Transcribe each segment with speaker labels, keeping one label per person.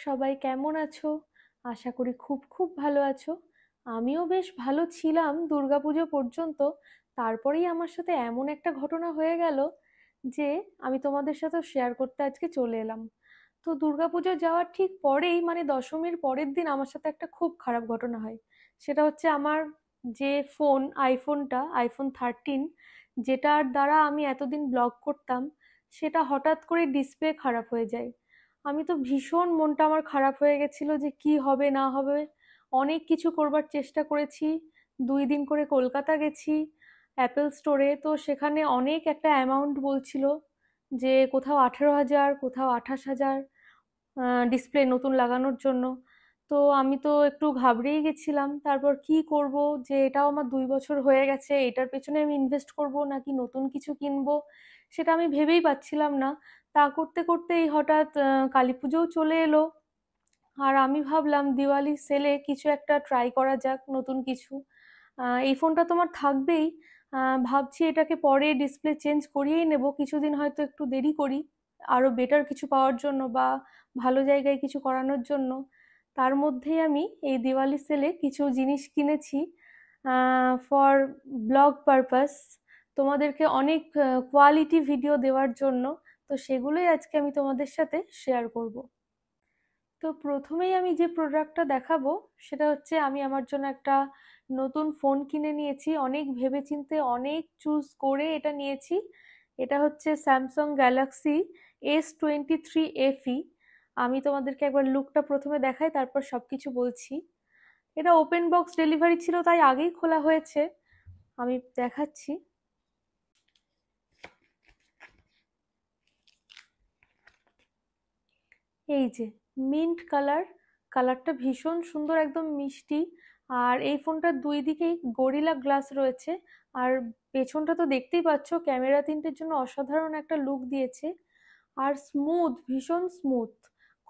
Speaker 1: সবাই কেমন আছো? আশা করি খুব খুব ভালো আছো। আমিও বেশ ভালো ছিলাম দুর্গাপুজো পর্যন্ত। তারপরেই আমার সাথে এমন একটা ঘটনা হয়ে গেল যে আমি তোমাদের সাথে শেয়ার করতে আজকে চলে এলাম। তো দুর্গাপুজো যাওয়ার ঠিক পরেই মানে দশমীর পরের দিন আমার সাথে একটা খুব খারাপ ঘটনা হয়। সেটা হচ্ছে আমার যে আইফোন 13, যেটার দ্বারা আমি এতদিন ব্লগ করতাম, সেটা হঠাৎ করে ডিসপ্লে খারাপ হয়ে যায়। আমি তো ভীষণ মনটা আমার খারাপ হয়ে গেছিল যে কি হবে না হবে। অনেক কিছু করবার চেষ্টা করেছি। 2 দিন করে কলকাতা গেছি অ্যাপেল স্টোরে, তো সেখানে অনেক একটা অ্যামাউন্ট বলছিল, যে কোথাও 18,000 কোথাও 28,000 ডিসপ্লে নতুন লাগানোর জন্য। তো আমি তো একটু ঘাবড়েই গেছিলাম। তারপর কি করব, যে এটাও আমার 2 বছর হয়ে গেছে, এটার পেছনে আমি ইনভেস্ট করব নাকি নতুন কিছু কিনবো, সেটা আমি ভেবেই পাচ্ছিলাম না। তা করতে করতে এই হঠাৎ কালী পুজোও চলে এলো। আর আমি ভাবলাম দিওয়ালি সেলে কিছু একটা ট্রাই করা যাক, নতুন কিছু। এই ফোনটা তোমার থাকবেই। ভাবছি এটাকে পরে ডিসপ্লে চেঞ্জ করিয়েই নেব, কিছুদিন হয়তো একটু দেরি করি আরো বেটার কিছু পাওয়ার জন্য, বা ভালো জায়গায় কিছু করানোর জন্য। তার মধ্যেই আমি এই দিওয়ালি সেলে কিছু জিনিস কিনেছি ফর ব্লগ পারপাস, তোমাদেরকে অনেক কোয়ালিটি ভিডিও দেওয়ার জন্য। তো সেগুলোই আজকে আমি তোমাদের সাথে শেয়ার করব। তো প্রথমেই আমি যে প্রোডাক্টটা দেখাবো সেটা হচ্ছে, আমি আমার জন্য একটা নতুন ফোন কিনে নিয়েছি, অনেক ভেবেচিন্তে অনেক চুজ করে এটা নিয়েছি। এটা হচ্ছে স্যামসাং গ্যালাক্সি S23 FE। আমি তোমাদেরকে একবার লুকটা প্রথমে দেখাই, তারপর সবকিছু বলছি। এটা ওপেন বক্স ডেলিভারি ছিল, তাই আগেই খোলা হয়েছে। আমি দেখাচ্ছি। এই যে মিন্ট কালার, কালারটা ভীষণ সুন্দর, একদম মিষ্টি। আর এই ফোনটার দুই দিকেই গরিলা গ্লাস রয়েছে। আর পেছনটা তো দেখতেই পাচ্ছ, ক্যামেরা তিনটের জন্য অসাধারণ একটা লুক দিয়েছে। আর স্মুথ, ভীষণ স্মুথ,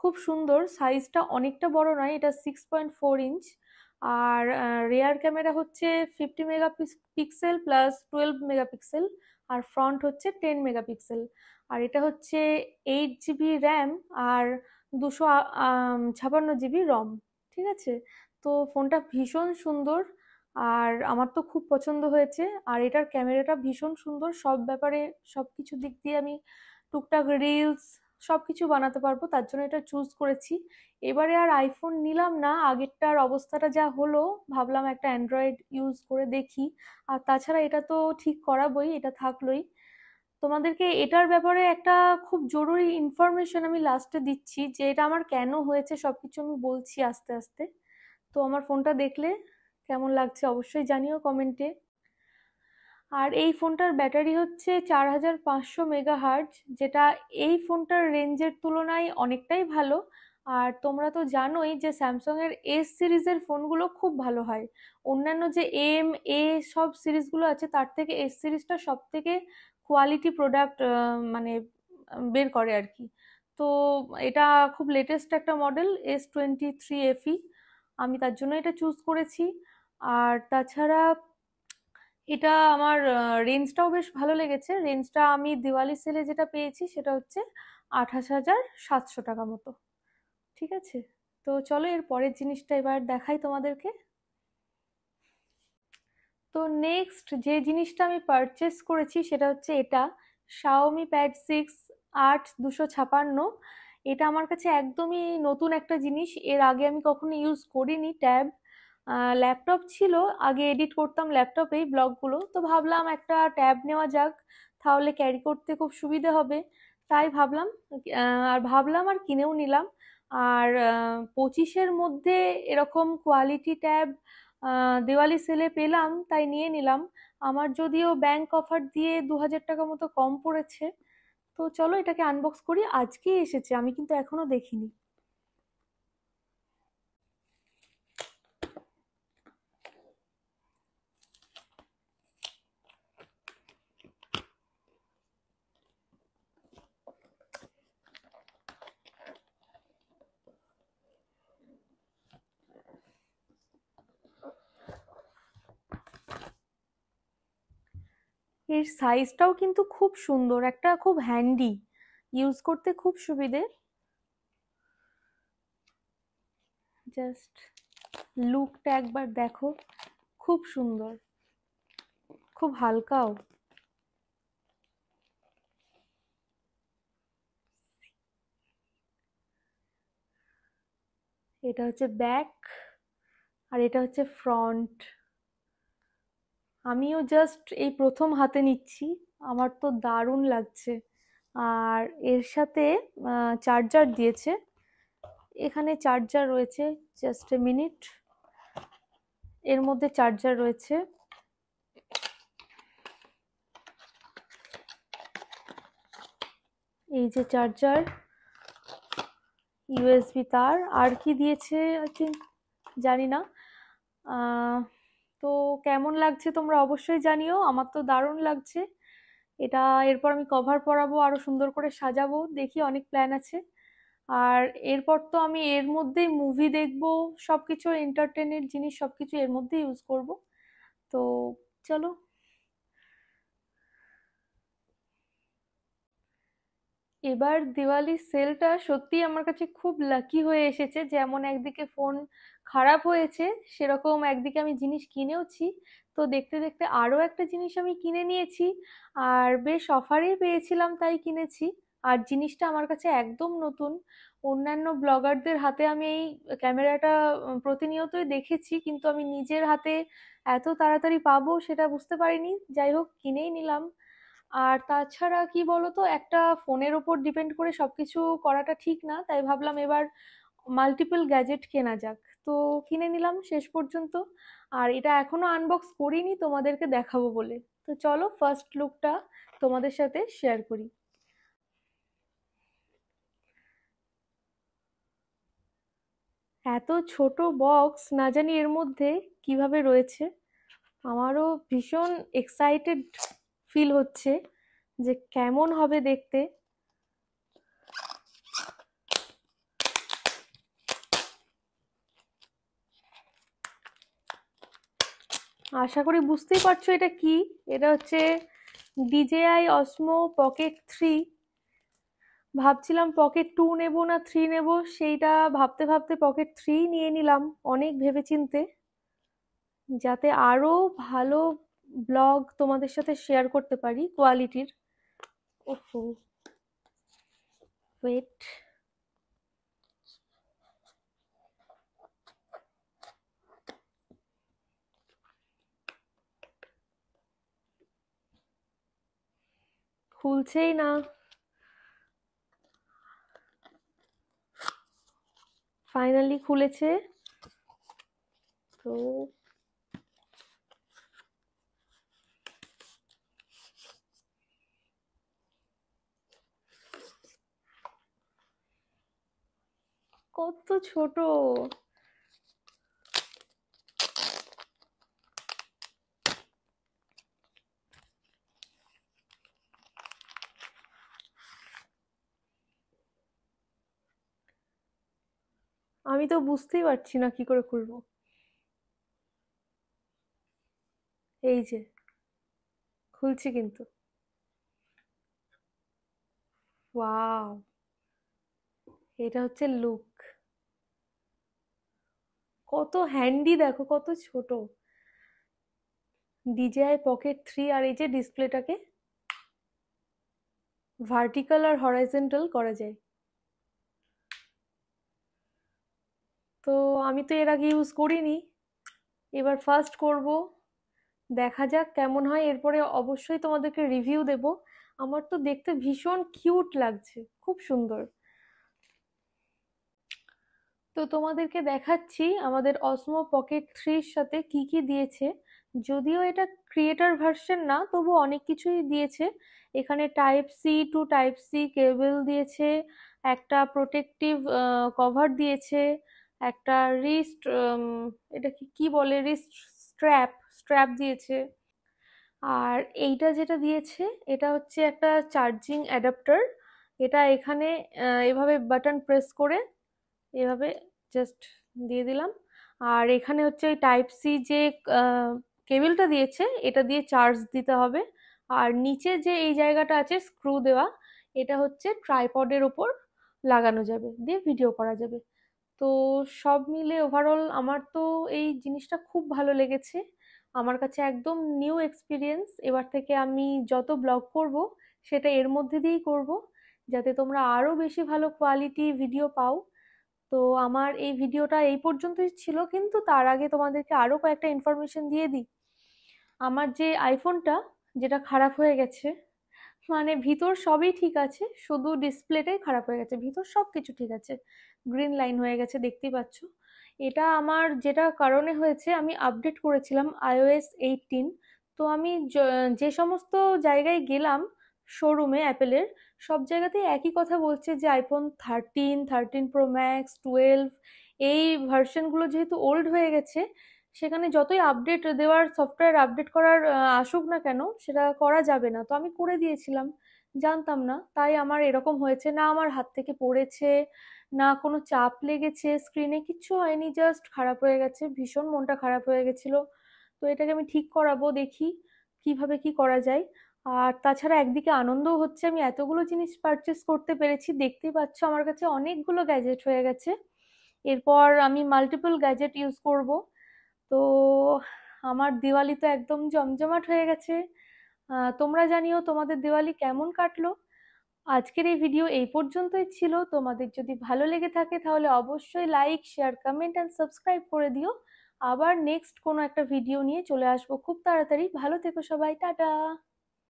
Speaker 1: খুব সুন্দর। সাইজটা অনেকটা বড় নয়, এটা 6.4 ইঞ্চ। আর রেয়ার ক্যামেরা হচ্ছে 50 মেগাপিক্সেল প্লাস 12 মেগাপিক্সেল। আর ফ্রন্ট হচ্ছে 10 মেগাপিক্সেল। আর এটা হচ্ছে 8 জিবি র্যাম আর 256 জিবি রম। ঠিক আছে। তো ফোনটা ভীষণ সুন্দর, আর আমার তো খুব পছন্দ হয়েছে। আর এটার ক্যামেরাটা ভীষণ সুন্দর, সব ব্যাপারে সব কিছু দিক দিয়ে আমি টুকটাক রিলস সব কিছু বানাতে পারবো, তার জন্য এটা চুজ করেছি। এবারে আর আইফোন নিলাম না, আগেরটার অবস্থাটা যা হলো, ভাবলাম একটা অ্যান্ড্রয়েড ইউজ করে দেখি। আর তাছাড়া এটা তো ঠিক করাবোই, এটা থাকলোই। তোমাদেরকে এটার ব্যাপারে একটা খুব জরুরি ইনফরমেশন আমি লাস্টে দিচ্ছি, যে এটা আমার কেন হয়েছে সবকিছু আমি বলছি আস্তে আস্তে। তো আমার ফোনটা দেখলে কেমন লাগছে অবশ্যই জানিও কমেন্টে। আর এই ফোনটার ব্যাটারি হচ্ছে 4500 মেগাহার্জ, যেটা এই ফোনটার রেঞ্জের তুলনায় অনেকটাই ভালো। আর তোমরা তো জানোই যে স্যামসাং এর এস সিরিজের ফোনগুলো খুব ভালো হয়। অন্যান্য যে এম এ সব সিরিজগুলো আছে, তার থেকে এস সিরিজটা সব থেকে কোয়ালিটি প্রোডাক্ট মানে বের করে আর কি। তো এটা খুব লেটেস্ট একটা মডেল, S23 FE। আমি তার জন্য এটা চুজ করেছি। আর তাছাড়া এটা আমার রেঞ্জটাও বেশ ভালো লেগেছে। রেঞ্জটা আমি দিওয়ালি সেলে যেটা পেয়েছি সেটা হচ্ছে 28,700 টাকা মতো। ঠিক আছে। তো চলো এর পরের জিনিসটা এবার দেখাই তোমাদেরকে। তো নেক্সট যে জিনিসটা আমি পারচেস করেছি সেটা হচ্ছে এটা, শাওমি প্যাড 6 8 256। এটা আমার কাছে একদমই নতুন একটা জিনিস, এর আগে আমি কখনো ইউজ করিনি ট্যাব। ল্যাপটপ ছিল, আগে এডিট করতাম ল্যাপটপেই ব্লগগুলো, তো ভাবলাম একটা ট্যাব নেওয়া যাক, তাহলে ক্যারি করতে খুব সুবিধে হবে। তাই ভাবলাম, আর কিনেও নিলাম। আর 25-এর মধ্যে এরকম কোয়ালিটি ট্যাব দিওয়ালি সেলে পেলাম, তাই নিয়ে নিলাম। আমার যদিও ব্যাংক অফার দিয়ে 2,000 টাকা মতো কম পড়েছে। তো চলো এটাকে আনবক্স করি, আজকেই এসেছে, আমি কিন্তু এখনো দেখিনি। এর সাইজটাও কিন্তু খুব সুন্দর, একটা খুব হ্যান্ডি, ইউজ করতে খুব সুবিধে। জাস্ট লুকটা একবার দেখো, খুব সুন্দর, খুব হালকাও। এটা হচ্ছে ব্যাক, আর এটা হচ্ছে ফ্রন্ট। আমিও জাস্ট এই প্রথম হাতে নিচ্ছি, আমার তো দারুণ লাগছে। আর এর সাথে চার্জার দিয়েছে, এখানে চার্জার রয়েছে, জাস্ট এ মিনিট, এর মধ্যে চার্জার রয়েছে। এই যে চার্জার, ইউএসবি তার, আর কি দিয়েছে আই থিঙ্ক, জানি না। আহ, তো কেমন লাগছে তোমরা অবশ্যই জানিও, আমার তো দারুণ লাগছে এটা। এরপর আমি কভার পরাবো, আরো সুন্দর করে সাজাবো, দেখি অনেক প্ল্যান আছে। আর এরপর তো আমি এর মধ্যেই মুভি দেখবো, সবকিছু এন্টারটেনের জিনিস সবকিছু এর মধ্যে ইউজ করব। তো চলো। এবার দিওয়ালির সেলটা সত্যি আমার কাছে খুব লাকি হয়ে এসেছে, যেমন একদিকে ফোন খারাপ হয়েছে, সেরকম একদিকে আমি জিনিস কিনেওছি। তো দেখতে দেখতে আরো একটা জিনিস আমি কিনে নিয়েছি, আর বেশ অফারেই পেয়েছিলাম তাই কিনেছি। আর জিনিসটা আমার কাছে একদম নতুন। অন্যান্য ব্লগারদের হাতে আমি এই ক্যামেরাটা প্রতিনিয়তই দেখেছি, কিন্তু আমি নিজের হাতে এত তাড়াতাড়ি পাবো সেটা বুঝতে পারিনি। যাই হোক, কিনেই নিলাম। আর তাছাড়া কি বলতো, একটা ফোনের ওপর ডিপেন্ড করে সবকিছু করাটা ঠিক না, তাই ভাবলাম এবার মাল্টিপল গ্যাজেট কেনা যাক। তো কিনে নিলাম শেষ পর্যন্ত। আর এটা এখনো আনবক্স করিনি, তোমাদেরকে দেখাবো বলে। তো চলো ফার্স্ট লুকটা তোমাদের সাথে শেয়ার করি। এত ছোট বক্স, না জানি এর মধ্যে কিভাবে রয়েছে। আমারও ভীষণ এক্সাইটেড ফিল হচ্ছে যে কেমন হবে দেখতে। আশা করি বুঝতেই পারছো এটা কি। এটা হচ্ছে DJI Osmo Pocket 3। ভাবছিলাম পকেট 2 নেব না 3 নেব, সেইটা ভাবতে ভাবতে পকেট 3 নিয়ে নিলাম, অনেক ভেবেচিন্তে, যাতে আরো ভালো ব্লগ তোমাদের সাথে শেয়ার করতে পারি কোয়ালিটির। ওফো, ওয়েট, খুলছেই না। ফাইনালি খুলেছে। তো কত ছোট! আমি তো বুঝতেই পারছি না কি করে খুলবো। এই যে, খুলছি কিন্তু। ওয়াও, এটা হচ্ছে লুক। কত হ্যান্ডি দেখো, কত ছোট। DJI পকেট 3, আর এই যে ডিসপ্লেটাকে ভার্টিক্যাল আর হরাইজন্টাল করা যায়। তো আমি তো এর আগে ইউজ করিনি, এবার ফার্স্ট করব। দেখা যাক কেমন হয়, এরপরে অবশ্যই তোমাদেরকে রিভিউ দেব। আমার তো দেখতে ভীষণ কিউট লাগছে, খুব সুন্দর। তো তোমাদেরকে দেখাচ্ছি আমাদের অসমো পকেট 3-র সাথে কি কি দিয়েছে। যদিও এটা ক্রিয়েটার ভার্সন না, তবু অনেক কিছুই দিয়েছে। এখানে Type-C to Type-C কেবল দিয়েছে, একটা প্রোটেক্টিভ কভার দিয়েছে, একটা রিস্ট, এটা কি কি বলে, রিস্ট স্ট্র্যাপ স্ট্র্যাপ দিয়েছে। আর এইটা যেটা দিয়েছে, এটা হচ্ছে একটা চার্জিং অ্যাডাপ্টার। এটা এখানে এভাবে বাটন প্রেস করে এভাবে জাস্ট দিয়ে দিলাম। আর এখানে হচ্ছে ওই Type-C যে কেবিলটা দিয়েছে, এটা দিয়ে চার্জ দিতে হবে। আর নিচে যে এই জায়গাটা আছে স্ক্রু দেওয়া, এটা হচ্ছে ট্রাইপডের ওপর লাগানো যাবে, দিয়ে ভিডিও করা যাবে। তো সব মিলে ওভারঅল আমার তো এই জিনিসটা খুব ভালো লেগেছে। আমার কাছে একদম নিউ এক্সপিরিয়েন্স। এবার থেকে আমি যত ব্লগ করব সেটা এর মধ্যে দিয়েই করব, যাতে তোমরা আরো বেশি ভালো কোয়ালিটি ভিডিও পাও। তো আমার এই ভিডিওটা এই পর্যন্তই ছিল, কিন্তু তার আগে তোমাদেরকে আরো কয়েকটা ইনফরমেশন দিয়ে দিই। আমার যে আইফোনটা, যেটা খারাপ হয়ে গেছে, মানে ভিতর সবই ঠিক আছে, শুধু ডিসপ্লেটাই খারাপ হয়ে গেছে, ভিতর সব কিছু ঠিক আছে। গ্রিন লাইন হয়ে গেছে, দেখতেই পাচ্ছ। এটা আমার যেটা কারণে হয়েছে, আমি আপডেট করেছিলাম iOS 18। তো আমি যে সমস্ত জায়গায় গেলাম শোরুমে অ্যাপেলের, সব জায়গাতেই একই কথা বলছে যে iPhone 13, 13 Pro Max, 12, এই ভার্সনগুলো যেহেতু ওল্ড হয়ে গেছে, সেখানে যতই আপডেট দেওয়ার, সফটওয়্যার আপডেট করার আসুক না কেন, সেটা করা যাবে না। তো আমি করে দিয়েছিলাম, জানতাম না, তাই আমার এরকম হয়েছে। না আমার হাত থেকে পড়েছে, না কোনো চাপ লেগেছে স্ক্রিনে, কিচ্ছু হয়নি, জাস্ট খারাপ হয়ে গেছে, ভীষণ মনটা খারাপ হয়ে গেছিল। তো এটাকে আমি ঠিক করাবো, দেখি কিভাবে কি করা যায়। আর তাছাড়া একদিকে আনন্দও হচ্ছে, আমি এতগুলো জিনিস পারচেস করতে পেরেছি, দেখতেই পাচ্ছ আমার কাছে অনেকগুলো গ্যাজেট হয়ে গেছে। এরপর আমি মাল্টিপল গ্যাজেট ইউজ করব। তো আমার দিওয়ালি তো একদম জমজমাট হয়ে গেছে। তোমরা জানিও তোমাদের দিওয়ালি কেমন কাটলো। আজকের এই ভিডিও এই পর্যন্তই ছিল। তোমাদের যদি ভালো লেগে থাকে তাহলে অবশ্যই like, share, comment and subscribe করে দিও। আবার নেক্সট কোনো একটা ভিডিও নিয়ে চলে আসবো খুব তাড়াতাড়ি। ভালো থেকো সবাই, টাটা।